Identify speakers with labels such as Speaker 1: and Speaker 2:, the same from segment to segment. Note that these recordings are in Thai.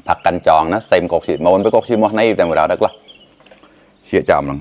Speaker 1: ผักกันจองนะเซมกอกสีมวนไปกอกสีมวนในแต่เมื่อเราได้ก็เชี่ยจอมลัง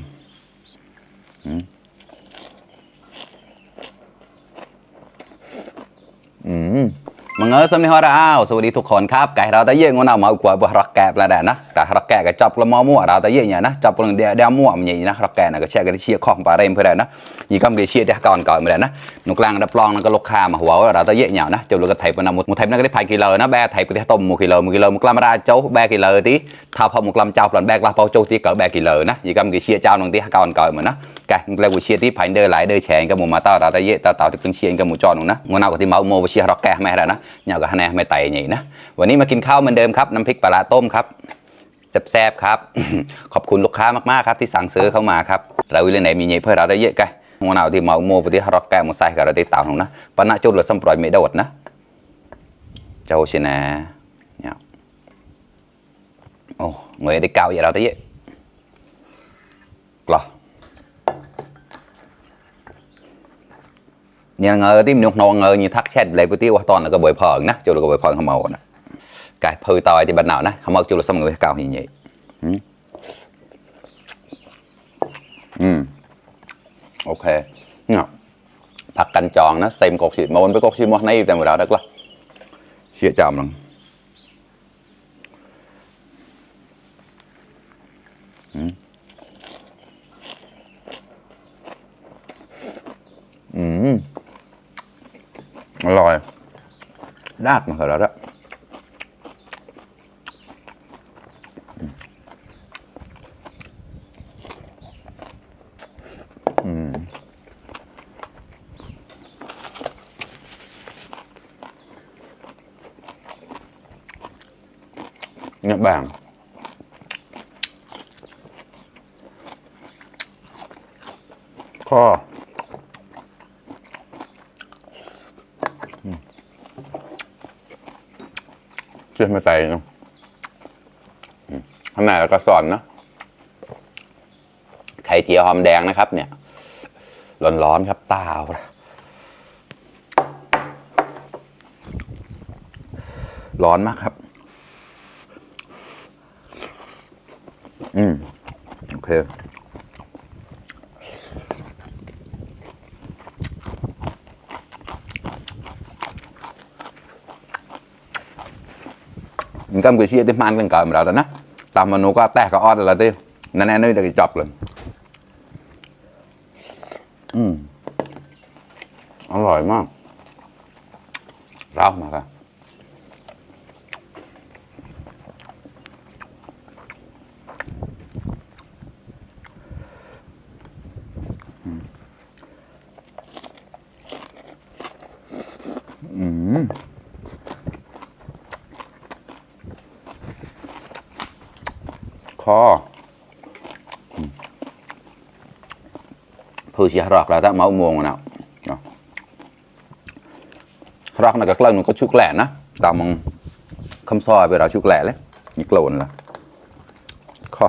Speaker 1: มังเออสมัยฮอร์อ้าวสวัสดีทุกคนครับไก่เราแต่เยี่ยงวันเอามาอุกว่าบรักแกะประเด็นนะแต่รักแกะกับจับละมอมั่วเราแต่เยี่ยงเนี่ยนะจับเรื่องเดียวมั่วมันอย่างนี้นะรักแกะน่ะก็เชี่ยกันเชี่ยของปลาเรมเพื่อนนะยี่ก็มีเชี่ยเดียวก่อนเหมือนนะนุกลางดับปลองแล้วก็ลูกค้ามาหัวเราแต่เยี่ยงเนี่ยนะจุดลูกกระไทปนำมุดไทปนั่นก็ได้1,000 กิโลนะแบกไทปก็ได้ต้ม1 กิโล1 กิโลมุกลามราโจ้แบกกิโลที่ถ้าพอมุกลามเจ้าปลอนแบกลาเปาโจ้ที่เกิดแบกกิโลนะยี่ก็มีเชี่ยเจ้าหนึ่งที่ก่อนเหมือนนะไก่แล้วกูเชี่ยที่ผ่านเดินหลายเดินแฉงกับหมูมาต่อเราแต่เยี่ยงต่อที่เป็นเชี่ยกับหมูจอนนะงูน่าก็ที่เมาโมเชี่ยรักแกะไม่ได้นะเนี่ยก็คะแนนไม่ไต่อย่างนี้นะวันนี้มากินข้าวเหมือนเดิมครับน้ำพริกปลาต้มครับแซ่บๆครับ ขอบคุณลูกค้ามากๆครับที่สั่งซื้อเข้ามาครับเราวิลเนมีเงี้ยเพื่อเราได้เยอะกันวันnào thì màu mua với tí rock cam một sai cả rồi tí tạo không đó và nãy chút là xong rồi mới đột nữa châu xin nè ồ người đi cao vậy đâu tí vậy lò nhà ngờ tí nhục nong ngờ như thắt chết lấy với tí qua toàn là cái bồi phở nè chỗ là cái bồi phở không màu nè cái phơi tỏi thì bạn nào nè không màu chỗ là xong người cao như vậyโอเคเนี่ยผักกันจองนะเซมกอกสีมวนไปกอกสีมวนในแต่เมื่อเราได้ก็เชี่ยจอมลังอร่อยดาดมาแล้วละNhật Bản kho chưaไม่ใส่เนาะข้างในแล้วก็ซอนนะไข่เจียวหอมแดงนะครับเนี่ยร้อนๆครับตาร้อนมากครับโอเคมันก็มีเชี่ยที่มันกันเกิดมาแล้วนะตามมนุษย์ก็แตกก็ออดแล้วที่นั่นแน่นี่จะจับเลยอร่อยมากร้าวมากครับคอผู้เชี่ยวรอกแล้วถ้าเมาโมงนะรอกนั่นก็กลั่นมันก็ชุกแหล่นะตามมึงคำซอยไปเราชุกแหล่เลยนี่กล่นละคอ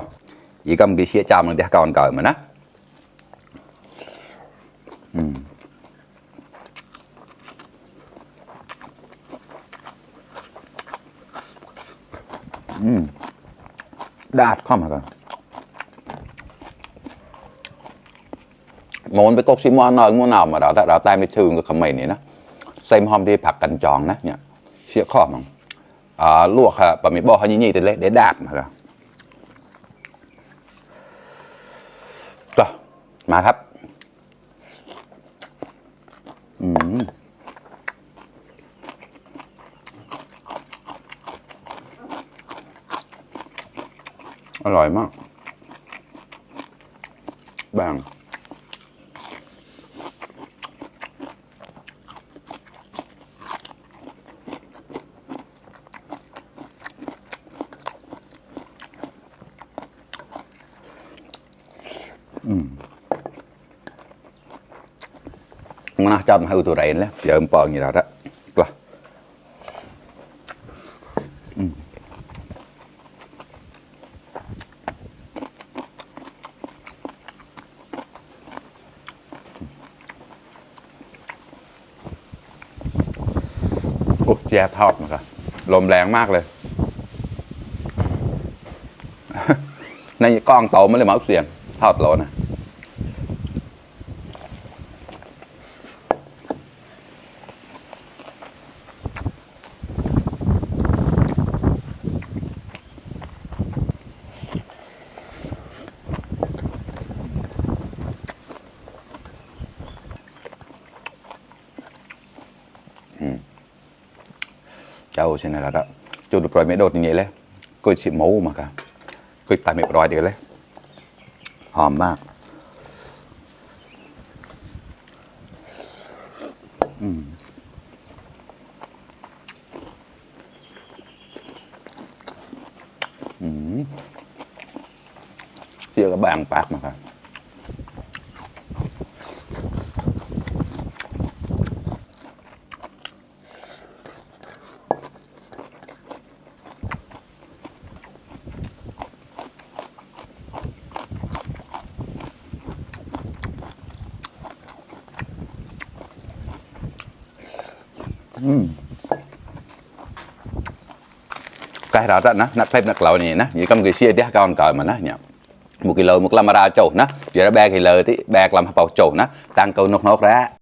Speaker 1: อีกำกี่เชี่ยจามมันเดี๋ยวก่อนเกิดมานะดาดเข้ามากันmón với cốc xí món nói món nào mà đã tay đi thường cái mày này nó xem hôm điผักกันจองนะเนี่ยเชี่ยข้อมั้งลวกค่ะปะมีบ่อเขายี่ๆเล็กได้ดาดมาครับก็มาครับอร่อยมากบางมันน่าจะมาให้ตัวเรนแล้วเดี๋ยวมันปองอย่างไรละก็โอ้แจ๊ทอดมาครับลมแรงมากเลย ในกล้องโตไม่เลยมาเสียงทอดโลนะเจ้าใช่ไหมล่ะครับจุดปล่อยไม่โดดอย่างนี้เลยก็ชิมหมูมาครับก็ตายไม่ปล่อยเดียวเลยหอมมากเชื่อกับบางปากมาครับcái đó đó nát phép nát lẩu này nè như cầm cái xia tiếc con còi mà nè nhỉ 1 กิโล 1 ลำราโจนะเดี๋ยวแบกให้เลยที่แบกลำเป่าโจนะตั้งเกาหนกๆแล้ว